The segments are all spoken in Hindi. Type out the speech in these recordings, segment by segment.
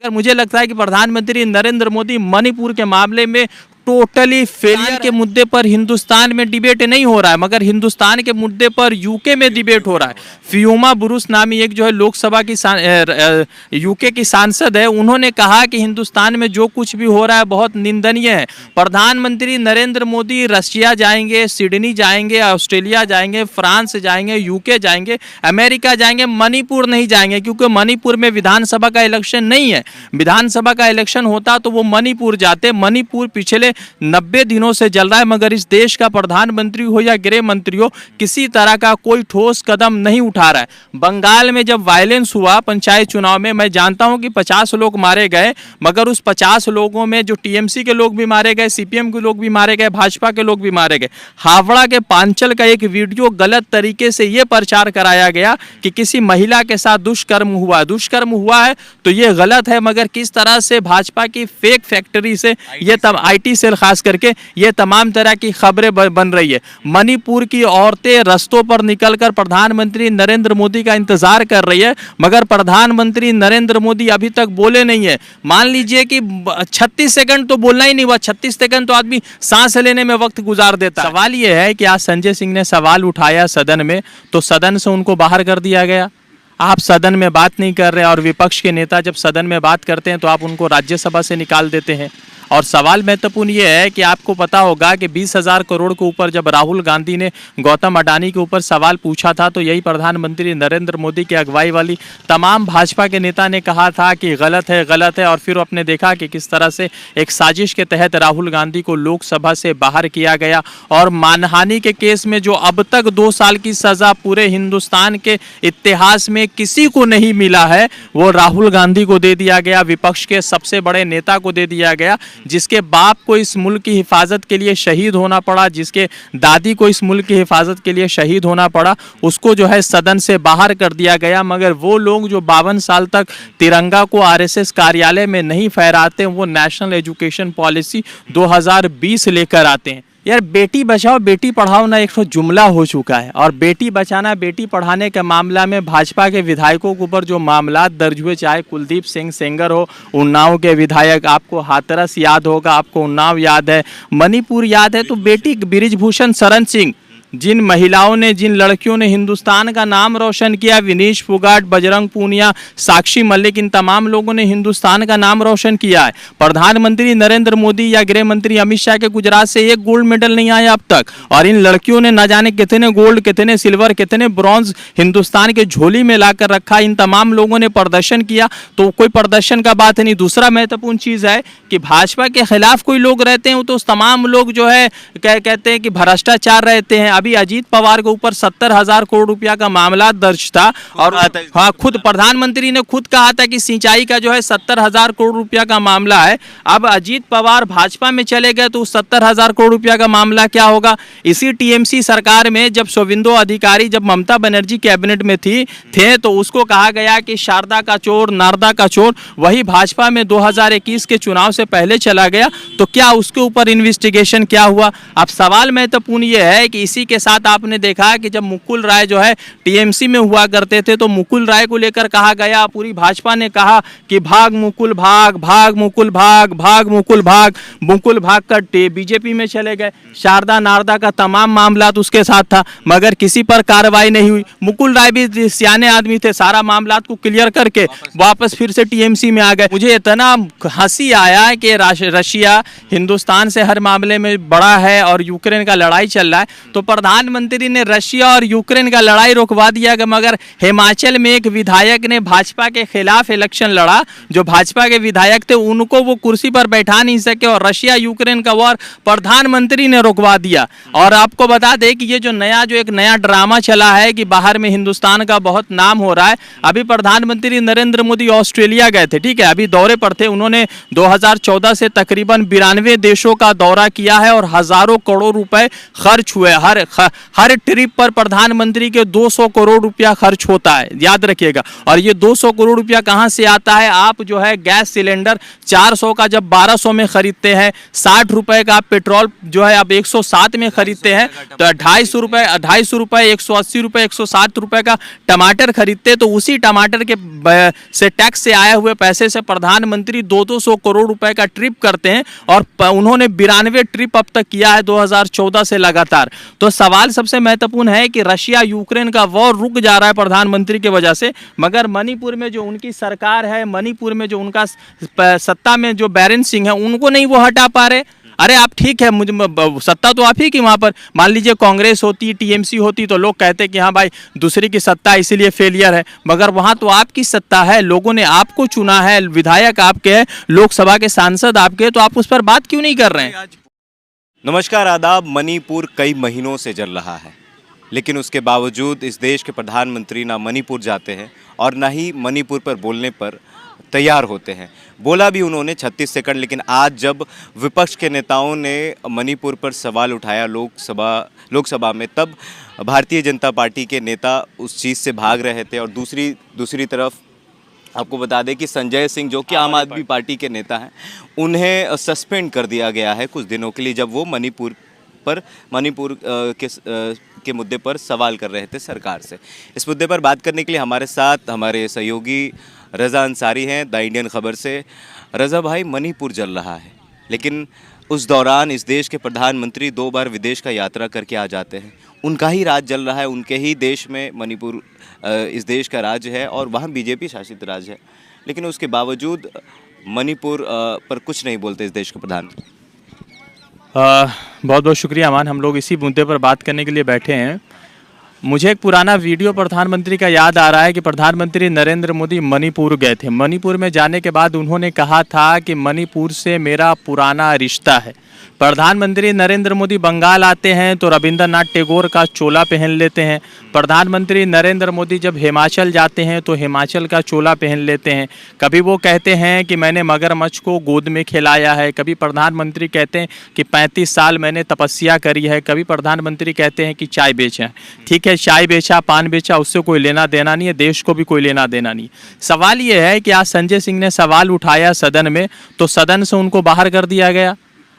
मुझे लगता है कि प्रधानमंत्री नरेंद्र मोदी मणिपुर के मामले में टोटली फेलियर के मुद्दे पर हिंदुस्तान में डिबेट नहीं हो रहा है, मगर हिंदुस्तान के मुद्दे पर यूके में डिबेट हो रहा है। फियोमा बुरुस नामी एक जो है लोकसभा की यूके की सांसद है, उन्होंने कहा कि हिंदुस्तान में जो कुछ भी हो रहा है बहुत निंदनीय है। प्रधानमंत्री नरेंद्र मोदी रशिया जाएंगे, सिडनी जाएंगे, ऑस्ट्रेलिया जाएंगे, फ्रांस जाएंगे, यूके जाएंगे, अमेरिका जाएंगे, मणिपुर नहीं जाएंगे, क्योंकि मणिपुर में विधानसभा का इलेक्शन नहीं है। विधानसभा का इलेक्शन होता तो वो मणिपुर जाते। मणिपुर पिछले 90 दिनों से जल रहा है, मगर इस देश का प्रधानमंत्री हो या गृह मंत्री हो, किसी तरह का कोई ठोस कदम नहीं उठा रहा है। बंगाल में जब वायलेंस हुआ पंचायत चुनाव में, मैं जानता हूं कि 50 लोग मारे गए, मगर उस 50 लोगों में जो टीएमसी के लोग भी मारे गए, सीपीएम के लोग भी मारे गए, भाजपा के लोग भी मारे गए। हावड़ा के पांचल का एक वीडियो गलत तरीके से यह प्रचार कराया गया कि किसी महिला के साथ दुष्कर्म हुआ है तो यह गलत है, मगर किस तरह से भाजपा की फेक फैक्ट्री से ये तब आईटी सेल खास करके ये तमाम तरह की खबरें बन रही है। मणिपुर की औरतें रस्तों पर निकलकर प्रधानमंत्री नरेंद्र मोदी का इंतजार कर रही है, मगर प्रधानमंत्री नरेंद्र मोदी अभी तक बोले नहीं है। मान लीजिए कि 36 सेकंड तो बोलना ही नहीं हुआ, 36 सेकंड तो आदमी सांस लेने में वक्त गुजार देता। सवाल यह है कि आज संजय सिंह ने सवाल उठाया सदन में, तो सदन से उनको बाहर कर दिया गया। आप सदन में बात नहीं कर रहे, और विपक्ष के नेता जब सदन में बात करते हैं तो आप उनको राज्यसभा से निकाल देते हैं। और सवाल महत्वपूर्ण ये है कि आपको पता होगा कि 20,000 करोड़ के ऊपर जब राहुल गांधी ने गौतम अडानी के ऊपर सवाल पूछा था, तो यही प्रधानमंत्री नरेंद्र मोदी की अगुवाई वाली तमाम भाजपा के नेता ने कहा था कि गलत है, और फिर आपने देखा कि किस तरह से एक साजिश के तहत राहुल गांधी को लोकसभा से बाहर किया गया। और मानहानि के केस में जो अब तक 2 साल की सजा पूरे हिंदुस्तान के इतिहास में किसी को नहीं मिला है, वो राहुल गांधी को दे दिया गया, विपक्ष के सबसे बड़े नेता को दे दिया गया, जिसके बाप को इस मुल्क की हिफाजत के लिए शहीद होना पड़ा, जिसके दादी को इस मुल्क की हिफाजत के लिए शहीद होना पड़ा, उसको जो है सदन से बाहर कर दिया गया। मगर वो लोग जो 52 साल तक तिरंगा को आरएसएस कार्यालय में नहीं फहराते, वो नेशनल एजुकेशन पॉलिसी 2020 लेकर आते हैं। यार, बेटी बचाओ बेटी पढ़ाओ ना एक तो जुमला हो चुका है, और बेटी बचाना बेटी पढ़ाने के मामला में भाजपा के विधायकों के ऊपर जो मामला दर्ज हुए, चाहे कुलदीप सिंह सेंगर हो, उन्नाव के विधायक, आपको हाथरस याद होगा, आपको उन्नाव याद है, मणिपुर याद है, तो बेटी बृजभूषण शरण सिंह, जिन महिलाओं ने, जिन लड़कियों ने हिंदुस्तान का नाम रोशन किया, विनीश फोगाट, बजरंग पूनिया, साक्षी मलिक, इन तमाम लोगों ने हिंदुस्तान का नाम रोशन किया है। प्रधानमंत्री नरेंद्र मोदी या गृह मंत्री अमित शाह के गुजरात से एक गोल्ड मेडल नहीं आया अब तक, और इन लड़कियों ने न जाने कितने गोल्ड, कितने सिल्वर, कितने ब्रॉन्ज हिंदुस्तान के झोली में लाकर रखा। इन तमाम लोगों ने प्रदर्शन किया, तो कोई प्रदर्शन का बात नहीं। दूसरा महत्वपूर्ण चीज है कि भाजपा के खिलाफ कोई लोग रहते हैं, तो तमाम लोग जो है कहते हैं कि भ्रष्टाचार रहते हैं। अभी अजीत पवार के ऊपर 70,000 करोड़ रुपया का मामला दर्ज था, और हाँ, खुद प्रधानमंत्री ने खुद कहा था कि सिंचाई का जो है 70,000 करोड़ रुपया का मामला है। अब अजीत पवार भाजपा में चले गए तो 70,000 करोड़ रुपया का मामला क्या होगा। इसी टीएमसी सरकार में जब शोविंदो अधिकारी, जब ममता बनर्जी कैबिनेट में थे, तो उसको कहा गया कि शारदा का चोर, नारदा का चोर, वही भाजपा में 2021 के चुनाव से पहले चला गया, तो क्या उसके ऊपर इन्वेस्टिगेशन क्या हुआ। अब सवाल महत्वपूर्ण यह है कि इसी के साथ आपने देखा कि जब मुकुल राय जो है टीएमसी में हुआ करते थे, तो मुकुल राय को लेकर कहा गया, पूरी भाजपा ने कहा कि भाग मुकुल भाग, भाग मुकुल भाग, भाग मुकुल भाग। मुकुल भाग कर बीजेपी में चले गए। शारदा नारदा का तमाम मामला तो उसके साथ था, मगर किसी पर कार्रवाई नहीं हुई। मुकुल राय भी सियाने आदमी थे, सारा मामला को क्लियर करके वापस फिर से टीएमसी में आ गए। मुझे इतना हंसी आया कि रशिया हिंदुस्तान से हर मामले में बड़ा है और यूक्रेन का लड़ाई चल रहा है, तो प्रधानमंत्री ने रशिया और यूक्रेन का लड़ाई रोकवा दिया। मगर हिमाचल में एक विधायक ने भाजपा के खिलाफ इलेक्शन लड़ा, जो भाजपा के विधायक थे उनको वो कुर्सी पर बैठा नहीं सके, और रशिया यूक्रेन का वॉर प्रधानमंत्री ने रोकवा दिया। और आपको बता दें कि ये जो एक नया ड्रामा चला है कि बाहर में हिंदुस्तान का बहुत नाम हो रहा है। अभी प्रधानमंत्री नरेंद्र मोदी ऑस्ट्रेलिया गए थे, ठीक है, अभी दौरे पर थे। उन्होंने 2014 से तकरीबन 92 देशों का दौरा किया है, और हजारों करोड़ रुपए खर्च हुए। हर हर ट्रिप पर प्रधानमंत्री के 200 करोड़ रुपया खर्च होता है, याद रखिएगा। और ये 200 करोड़ रुपया कहाँ से आता है? आप जो है गैस सिलेंडर 400 का जब 1200 में खरीदते हैं, 60 रुपए का आप पेट्रोल जो है आप 107 में खरीदते हैं, तो 250 रुपए 180 रुपए 160 रुपए का टमाटर खरीदते हैं, तो उसी टमाटर के से टैक्स से आए हुए पैसे से प्रधानमंत्री 200 करोड़ रुपए का ट्रिप करते हैं। और उन्होंने 92 ट्रिप अब तक किया है 2014 से लगातार। तो सवाल सबसे महत्वपूर्ण है कि रशिया यूक्रेन का वॉर रुक जा रहा है प्रधानमंत्री की वजह से, मगर मणिपुर में जो उनकी सरकार है, मणिपुर में जो उनका सत्ता में जो बैरन सिंह है, उनको नहीं वो हटा पा रहे। अरे आप ठीक है, मुझे सत्ता तो आप ही की वहाँ पर, मान लीजिए कांग्रेस होती, टीएमसी होती, तो लोग कहते कि हाँ भाई दूसरी की सत्ता इसीलिए फेलियर है, मगर वहाँ तो आपकी सत्ता है, लोगों ने आपको चुना है, विधायक आपके हैं, लोकसभा के सांसद आपके, तो आप उस पर बात क्यों नहीं कर रहे हैं? नमस्कार, आदाब। मणिपुर कई महीनों से जल रहा है, लेकिन उसके बावजूद इस देश के प्रधानमंत्री ना मणिपुर जाते हैं और ना ही मणिपुर पर बोलने पर तैयार होते हैं। बोला भी उन्होंने 36 सेकंड, लेकिन आज जब विपक्ष के नेताओं ने मणिपुर पर सवाल उठाया लोकसभा में, तब भारतीय जनता पार्टी के नेता उस चीज़ से भाग रहे थे। और दूसरी तरफ आपको बता दें कि संजय सिंह, जो कि आम आदमी पार्टी के नेता हैं, उन्हें सस्पेंड कर दिया गया है कुछ दिनों के लिए, जब वो मणिपुर के मुद्दे पर सवाल कर रहे थे सरकार से। इस मुद्दे पर बात करने के लिए हमारे साथ हमारे सहयोगी रज़ा अंसारी हैं द इंडियन खबर से। रज़ा भाई, मणिपुर जल रहा है, लेकिन उस दौरान इस देश के प्रधानमंत्री 2 बार विदेश का यात्रा करके आ जाते हैं। उनका ही राज जल रहा है, उनके ही देश में मणिपुर इस देश का राज्य है और वहाँ बीजेपी शासित राज्य है, लेकिन उसके बावजूद मणिपुर पर कुछ नहीं बोलते इस देश के प्रधानमंत्री। बहुत बहुत शुक्रिया अमान, हम लोग इसी मुद्दे पर बात करने के लिए बैठे हैं। मुझे एक पुराना वीडियो प्रधानमंत्री का याद आ रहा है कि प्रधानमंत्री नरेंद्र मोदी मणिपुर गए थे। मणिपुर में जाने के बाद उन्होंने कहा था कि मणिपुर से मेरा पुराना रिश्ता है। प्रधानमंत्री नरेंद्र मोदी बंगाल आते हैं तो रविंद्रनाथ टैगोर का चोला पहन लेते हैं। प्रधानमंत्री नरेंद्र मोदी जब हिमाचल जाते हैं तो हिमाचल का चोला पहन लेते हैं। कभी वो कहते हैं कि मैंने मगरमच्छ को गोद में खिलाया है, कभी प्रधानमंत्री कहते हैं कि 35 साल मैंने तपस्या करी है, कभी प्रधानमंत्री कहते हैं कि चाय बेचा। ठीक है, चाय बेचा, पान बेचा, उससे कोई लेना देना नहीं है, देश को भी कोई लेना देना नहीं। सवाल ये है कि आज संजय सिंह ने सवाल उठाया सदन में, तो सदन से उनको बाहर कर दिया गया।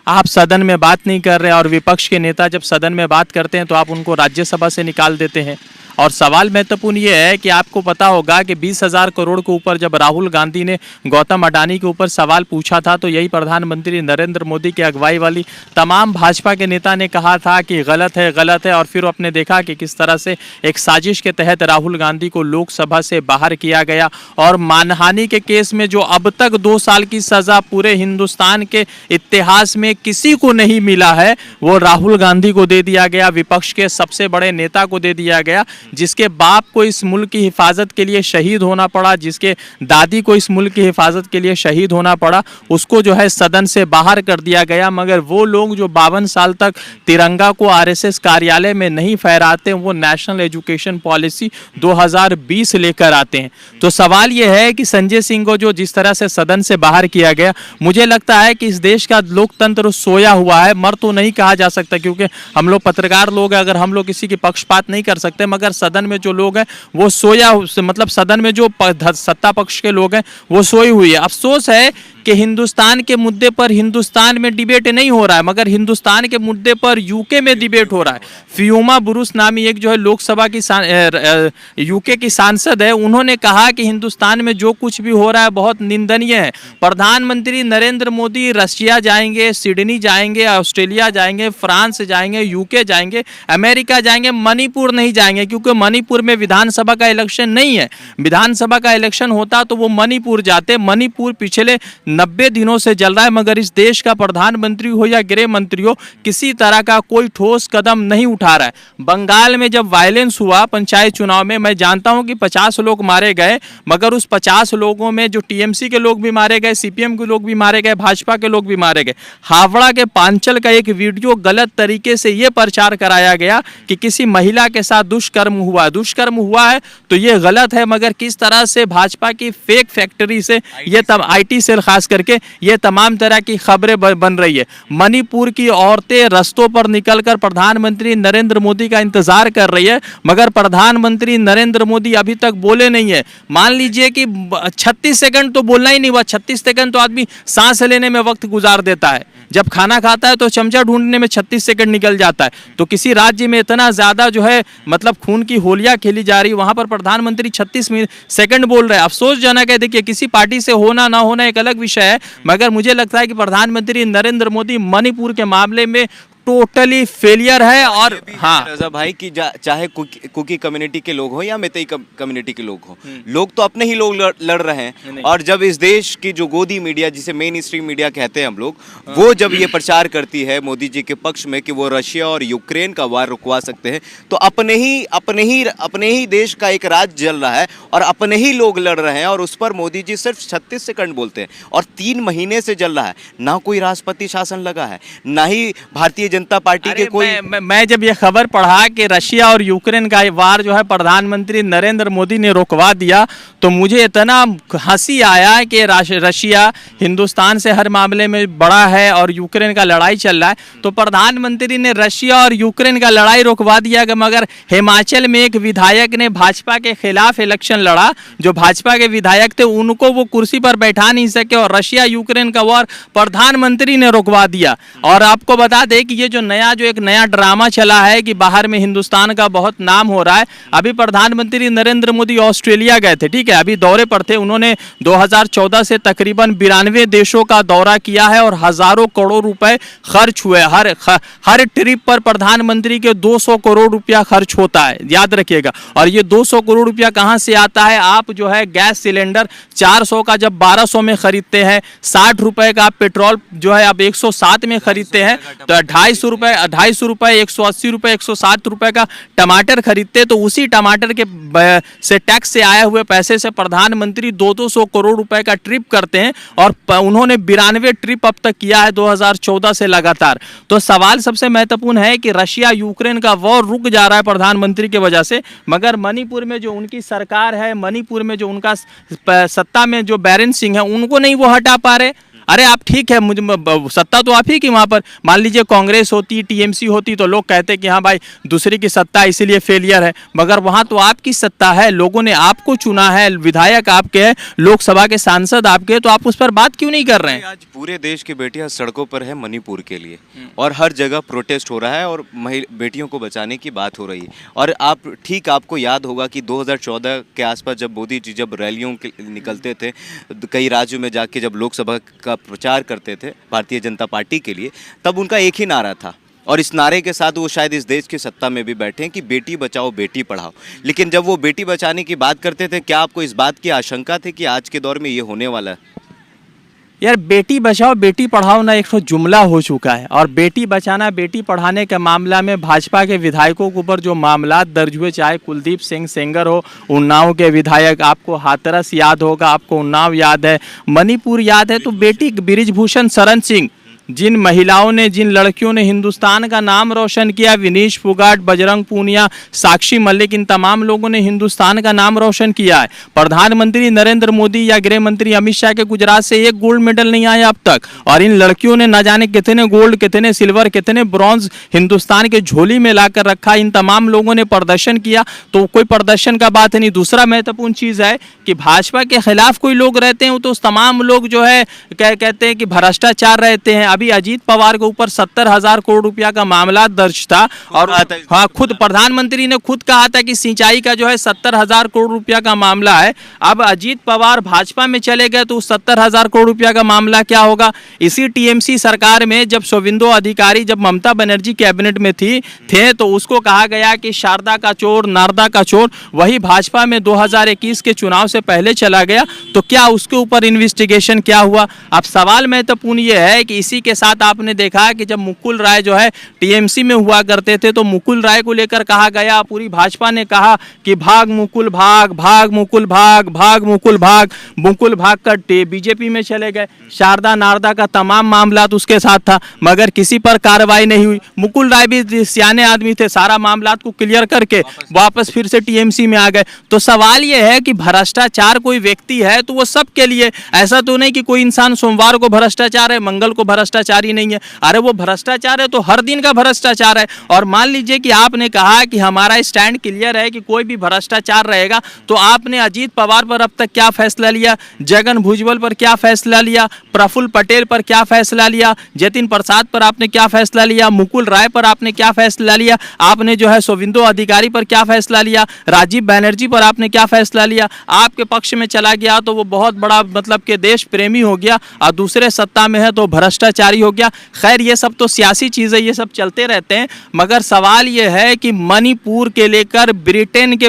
आप सदन में बात नहीं कर रहे, और विपक्ष के नेता जब सदन में बात करते हैं तो आप उनको राज्यसभा से निकाल देते हैं। और सवाल महत्वपूर्ण ये है कि आपको पता होगा कि 20,000 करोड़ के ऊपर जब राहुल गांधी ने गौतम अडानी के ऊपर सवाल पूछा था, तो यही प्रधानमंत्री नरेंद्र मोदी की अगुवाई वाली तमाम भाजपा के नेता ने कहा था कि गलत है, और फिर आपने देखा कि किस तरह से एक साजिश के तहत राहुल गांधी को लोकसभा से बाहर किया गया। और मानहानि के केस में जो अब तक 2 साल की सजा पूरे हिंदुस्तान के इतिहास में किसी को नहीं मिला है, वो राहुल गांधी को दे दिया गया, विपक्ष के सबसे बड़े नेता को दे दिया गया, जिसके बाप को इस मुल्क की हिफाजत के लिए शहीद होना पड़ा, जिसके दादी को इस मुल्क की हिफाजत के लिए शहीद होना पड़ा, उसको जो है सदन से बाहर कर दिया गया। मगर वो लोग जो 52 साल तक तिरंगा को आरएसएस कार्यालय में नहीं फहराते, वो नेशनल एजुकेशन पॉलिसी 2020 लेकर आते हैं। तो सवाल ये है कि संजय सिंह को जो जिस तरह से सदन से बाहर किया गया, मुझे लगता है कि इस देश का लोकतंत्र सोया हुआ है। मर तो नहीं कहा जा सकता, क्योंकि हम लोग पत्रकार लोग हैं, अगर हम लोग किसी की पक्षपात नहीं कर सकते, मगर सदन में जो लोग हैं वो सोया, मतलब सदन में जो सत्ता पक्ष के लोग हैं वो सोई हुई है। अफसोस है कि हिंदुस्तान के मुद्दे पर हिंदुस्तान में डिबेट नहीं हो रहा है, मगर हिंदुस्तान के मुद्दे पर यूके में डिबेट हो रहा है। फियोमा बुरुस नामी एक जो है लोकसभा की यूके की सांसद है, उन्होंने कहा कि हिंदुस्तान में जो कुछ भी हो रहा है बहुत निंदनीय है। प्रधानमंत्री नरेंद्र मोदी रशिया जाएंगे, सिडनी जाएंगे, ऑस्ट्रेलिया जाएंगे, फ्रांस जाएंगे, यूके जाएंगे, अमेरिका जाएंगे, मणिपुर नहीं जाएंगे, क्योंकि मणिपुर में विधानसभा का इलेक्शन नहीं है। विधानसभा का इलेक्शन होता तो वो मणिपुर जाते। मणिपुर पिछले 90 दिनों से जल रहा है, मगर इस देश का प्रधानमंत्री हो या गृह मंत्री हो, किसी तरह का कोई ठोस कदम नहीं उठा रहा है। बंगाल में जब वायलेंस हुआ पंचायत चुनाव में, मैं जानता हूं कि 50 लोग मारे गए, मगर उस 50 लोगों में जो टीएमसी के लोग भी मारे गए, सीपीएम के लोग भी मारे गए, भाजपा के लोग भी मारे गए। हावड़ा के पांचल का एक वीडियो गलत तरीके से यह प्रचार कराया गया कि किसी महिला के साथ दुष्कर्म हुआ है, तो ये गलत है। मगर किस तरह से भाजपा की फेक फैक्ट्री से ये तब आईटी सेल खास खास करके ये तमाम तरह की खबरें बन रही है। मणिपुर की औरतें रस्तों पर निकलकर प्रधानमंत्री नरेंद्र मोदी का इंतजार कर रही है, मगर प्रधानमंत्री नरेंद्र मोदी अभी तक बोले नहीं है। मान लीजिए कि 36 सेकंड तो बोलना ही नहीं हुआ। 36 सेकंड तो आदमी सांस लेने में वक्त गुजार देता है, जब खाना खाता है तो चमचा ढूंढने में 36 सेकंड निकल जाता है। तो किसी राज्य में इतना ज्यादा जो है मतलब खून की होलियां खेली जा रही, वहां पर प्रधानमंत्री 36 सेकंड बोल रहे हैं। अफसोसजनक है। देखिए, किसी पार्टी से होना ना होना एक अलग विषय है, मगर मुझे लगता है कि प्रधानमंत्री नरेंद्र मोदी मणिपुर के मामले में टोटली फेलियर है। और हाँ रजा भाई कि चाहे कुकी कम्युनिटी के लोग हो या मेतई कम्युनिटी के लोग हो, लोग तो अपने ही लोग लड़ रहे हैं। और जब इस देश की जो गोदी मीडिया, जिसे मेन स्ट्रीम मीडिया कहते हैं हम लोग, वो जब ये प्रचार करती है मोदी जी के पक्ष में कि वो रशिया और यूक्रेन का वार रुकवा सकते हैं, तो अपने ही देश का एक राज्य जल रहा है और अपने ही लोग लड़ रहे हैं, और उस पर मोदी जी सिर्फ 36 सेकंड बोलते हैं और 3 महीने से जल रहा है। ना कोई राष्ट्रपति शासन लगा है, ना ही भारतीय जनता पार्टी के कोई। मैं जब ये खबर पढ़ा कि रशिया और यूक्रेन का वार जो है प्रधानमंत्री नरेंद्र मोदी ने रोकवा दिया, तो मुझे इतना हंसी आया कि रशिया हिंदुस्तान से हर मामले में बड़ा है और यूक्रेन का लड़ाई चल रहा है, तो प्रधानमंत्री ने रशिया और यूक्रेन का लड़ाई रोकवा दिया। मगर हिमाचल में एक विधायक ने भाजपा के खिलाफ इलेक्शन लड़ा, जो भाजपा के विधायक थे उनको वो कुर्सी पर बैठा नहीं सके, और रशिया यूक्रेन का वार प्रधानमंत्री ने रोकवा दिया। और आपको बता दें कि ये जो एक नया ड्रामा चला है कि बाहर में हिंदुस्तान का बहुत नाम हो रहा है। अभी प्रधानमंत्री नरेंद्र मोदी ऑस्ट्रेलिया गए थे, ठीक है, अभी दौरे पर थे। उन्होंने 2014 से तकरीबन 92 देशों का दौरा किया है और हजारों करोड़ रुपए खर्च हुए। हर ट्रिप पर प्रधानमंत्री के 200 करोड़ रुपया खर्च होता है, याद रखिएगा। और ये 200 करोड़ रुपया कहां से आता है? आप जो है गैस सिलेंडर 400 का जब 1200 में खरीदते हैं, 60 रुपए का पेट्रोल जो है आप 107 में खरीदते हैं, तो 250 रुपए 180 रुपए 107 रुपए का टमाटर खरीदते, तो उसी टमाटर के से टैक्स से आए हुए पैसे से प्रधानमंत्री 200 करोड़ रुपए का ट्रिप करते हैं। और उन्होंने 92 ट्रिप अब तक किया है 2014 से लगातार। तो सवाल सबसे महत्वपूर्ण है कि रशिया यूक्रेन का वॉर रुक जा रहा है प्रधानमंत्री की वजह से, मगर मणिपुर में जो उनकी सरकार है, मणिपुर में जो उनका सत्ता में जो बैरन सिंह है, उनको नहीं वो हटा पा रहे। अरे आप ठीक है, मुझे सत्ता तो आप ही की वहाँ पर, मान लीजिए कांग्रेस होती, टीएमसी होती, तो लोग कहते कि हाँ भाई दूसरी की सत्ता इसीलिए फेलियर है, मगर वहाँ तो आपकी सत्ता है, लोगों ने आपको चुना है, विधायक आपके हैं, लोकसभा के सांसद आपके हैं, तो आप उस पर बात क्यों नहीं कर रहे हैं? आज पूरे देश की बेटियां सड़कों पर है मणिपुर के लिए, और हर जगह प्रोटेस्ट हो रहा है और बेटियों को बचाने की बात हो रही है। और आपको याद होगा कि 2014 के आसपास जब मोदी जी जब रैलियों के निकलते थे कई राज्यों में जाके, जब लोकसभा का प्रचार करते थे भारतीय जनता पार्टी के लिए, तब उनका एक ही नारा था, और इस नारे के साथ वो शायद इस देश की सत्ता में भी बैठे हैं कि बेटी बचाओ बेटी पढ़ाओ। लेकिन जब वो बेटी बचाने की बात करते थे, क्या आपको इस बात की आशंका थी कि आज के दौर में ये होने वाला है? यार, बेटी बचाओ बेटी पढ़ाओ ना एक जुमला हो चुका है, और बेटी बचाना बेटी पढ़ाने के मामला में भाजपा के विधायकों के ऊपर जो मामला दर्ज हुए, चाहे कुलदीप सिंह सेंगर हो, उन्नाव के विधायक, आपको हाथरस याद होगा, आपको उन्नाव याद है, मणिपुर याद है, तो बेटी बृजभूषण शरण सिंह, जिन महिलाओं ने, जिन लड़कियों ने हिंदुस्तान का नाम रोशन किया, विनीश फोगाट, बजरंग पूनिया, साक्षी मलिक, इन तमाम लोगों ने हिंदुस्तान का नाम रोशन किया है। प्रधानमंत्री नरेंद्र मोदी या गृह मंत्री अमित शाह के गुजरात से एक गोल्ड मेडल नहीं आया अब तक, और इन लड़कियों ने न जाने कितने गोल्ड, कितने सिल्वर, कितने ब्रॉन्ज हिंदुस्तान के झोली में लाकर रखा। इन तमाम लोगों ने प्रदर्शन किया, तो कोई प्रदर्शन का बात है नहीं। दूसरा महत्वपूर्ण चीज है कि भाजपा के खिलाफ कोई लोग रहते हैं, तो उस तमाम लोग जो है कहते हैं कि भ्रष्टाचार रहते हैं। अभी अजीत पवार के ऊपर 70,000 करोड़ रुपया का मामला दर्ज था, और हाँ, खुद प्रधानमंत्री ने खुद कहा था कि सिंचाई का जो है 70,000 करोड़ रुपया का मामला है। अब अजीत पवार भाजपा में चले गए, तो 70,000 करोड़ रुपया का मामला क्या होगा? इसी टीएमसी सरकार में जब शुभेंदु अधिकारी, जब ममता बनर्जी कैबिनेट में थे, तो उसको कहा गया कि शारदा का चोर, नारदा का चोर, वही भाजपा में 2021 के चुनाव से पहले चला गया। तो क्या उसके ऊपर इन्वेस्टिगेशन क्या हुआ? अब सवाल महत्वपूर्ण ये है कि इसी के साथ आपने देखा कि जब मुकुल राय जो है टीएमसी में हुआ करते थे तो मुकुल राय को लेकर कहा गया, पूरी भाजपा ने कहा कि भाग मुकुल भाग, भाग मुकुल भाग, भाग मुकुल भाग। मुकुल भाग कर बीजेपी में चले गए। शारदा नारदा का तमाम मामला तो उसके साथ था, मगर किसी पर कार्रवाई नहीं हुई। मुकुल राय भी सियाने आदमी थे, सारा मामला को क्लियर करके वापस फिर से टीएमसी में आ गए। तो सवाल यह है कि भ्रष्टाचार कोई व्यक्ति है तो वो सबके लिए, ऐसा तो नहीं कि कोई इंसान सोमवार को भ्रष्टाचार है, मंगल को भ्रष्टाचारी नहीं है। अरे वो भ्रष्टाचार है तो हर दिन का भ्रष्टाचार है। और मान लीजिए कि आपने कहा कि हमारा स्टैंड क्लियर है कि कोई भी भ्रष्टाचार रहेगा, तो आपने अजीत पवार पर अब तक क्या फैसला लिया, जगन भुजबल पर क्या फैसला लिया, प्रफुल्ल पटेल पर क्या फैसला लिया, जतिन प्रसाद पर आपने क्या फैसला लिया, मुकुल राय पर आपने क्या फैसला लिया, आपने जो है शुभेंदु अधिकारी पर क्या फैसला लिया, राजीव बनर्जी पर आपने क्या फैसला लिया। आपके पक्ष में चला गया तो वो बहुत बड़ा मतलब कि देश प्रेमी हो गया, और दूसरे सत्ता में है तो भ्रष्टाचारी हो गया। खैर ये सब तो सियासी चीज़ें, ये सब चलते रहते हैं, मगर सवाल ये है कि मणिपुर के लेकर ब्रिटेन के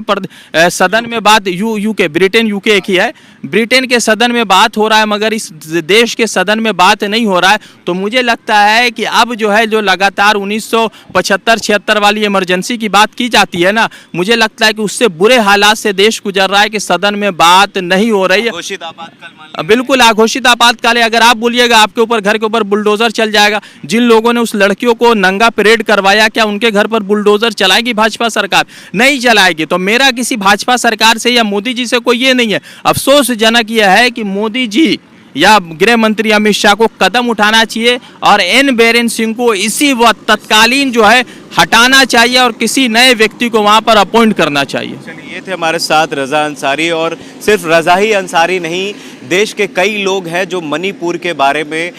सदन में बात, यूके, ब्रिटेन यूके एक ही है, ब्रिटेन के सदन में बात हो रहा है मगर इस देश के सदन में बात नहीं हो रहा है। तो मुझे लगता है कि अब जो है जो लगातार 1975-76 वाली इमरजेंसी की बात की जाती है ना, मुझे लगता है कि उससे बुरे हालात से देश गुजर रहा है कि सदन में बात नहीं हो रही है। घोषित आपातकाल, बिल्कुल आघोषित आपातकाल है। अगर आप बोलिएगा आपके ऊपर, घर के ऊपर बुलडोजर चल जाएगा, जिन लोगों ने उस लड़कियों को नंगा परेड करवाया, क्या उनके घर पर बुलडोजर चलाएगी भाजपा सरकार? नहीं चलाएगी। तो मेरा किसी भाजपा सरकार से या मोदी जी से कोई ये नहीं है। अफसोसजनक यह है कि मोदी जी या गृह मंत्री अमित शाह को कदम उठाना चाहिए और एन बीरेन सिंह को इसी वक्त तत्कालीन जो है हटाना चाहिए और किसी नए व्यक्ति को वहां पर अपॉइंट करना चाहिए। चलिए, ये थे हमारे साथ रजा अंसारी, और सिर्फ रजा ही अंसारी नहीं, देश के कई लोग हैं जो मणिपुर के बारे में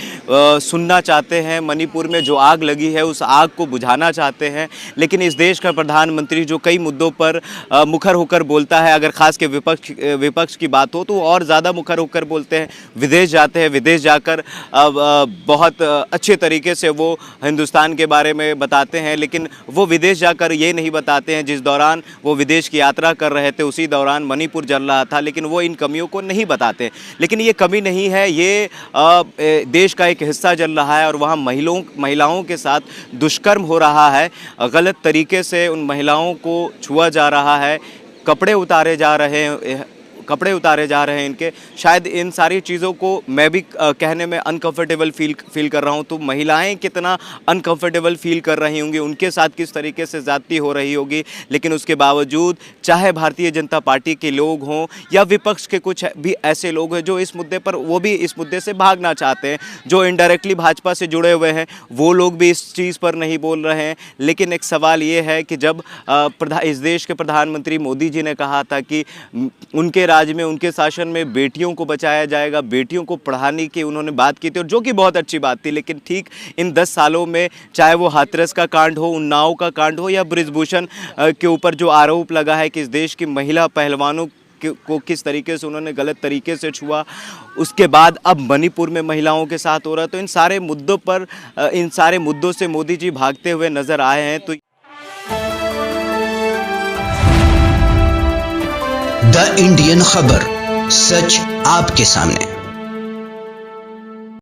सुनना चाहते हैं, मणिपुर में जो आग लगी है उस आग को बुझाना चाहते हैं। लेकिन इस देश का प्रधानमंत्री जो कई मुद्दों पर मुखर होकर बोलता है, अगर खास के विपक्ष की बात हो तो वो और ज़्यादा मुखर होकर बोलते हैं, विदेश जाते हैं, विदेश जाकर बहुत अच्छे तरीके से वो हिंदुस्तान के बारे में बताते हैं। लेकिन वो विदेश जाकर ये नहीं बताते हैं, जिस दौरान वो विदेश की यात्रा कर रहे थे उसी दौरान मणिपुर जल रहा था, लेकिन वो इन कमियों को नहीं बताते। लेकिन ये कमी नहीं है, ये देश का एक हिस्सा जल रहा है और वहाँ महिलाओं के साथ दुष्कर्म हो रहा है, गलत तरीके से उन महिलाओं को छुआ जा रहा है, कपड़े उतारे जा रहे हैं इनके। शायद इन सारी चीज़ों को मैं भी कहने में अनकंफर्टेबल फील कर रहा हूँ। तो महिलाएं कितना अनकंफर्टेबल फील कर रही होंगी, उनके साथ किस तरीके से ज़्यादती हो रही होगी। लेकिन उसके बावजूद चाहे भारतीय जनता पार्टी के लोग हों या विपक्ष के कुछ भी ऐसे लोग हैं जो इस मुद्दे पर, वो भी इस मुद्दे से भागना चाहते हैं, जो इनडायरेक्टली भाजपा से जुड़े हुए हैं, वो लोग भी इस चीज़ पर नहीं बोल रहे हैं। लेकिन एक सवाल ये है कि जब इस देश के प्रधानमंत्री मोदी जी ने कहा था कि उनके राज्य में, उनके शासन में बेटियों को बचाया जाएगा, बेटियों को पढ़ाने की उन्होंने बात की थी, और जो कि बहुत अच्छी बात थी। लेकिन ठीक इन 10 सालों में, चाहे वो हाथरस का कांड हो, उन्नाव का कांड हो, या बृजभूषण के ऊपर जो आरोप लगा है कि इस देश की महिला पहलवानों को किस तरीके से उन्होंने गलत तरीके से छुआ, उसके बाद अब मणिपुर में महिलाओं के साथ हो रहा है। तो इन सारे मुद्दों पर, इन सारे मुद्दों से मोदी जी भागते हुए नजर आए हैं। तो द इंडियन खबर, सच आपके सामने।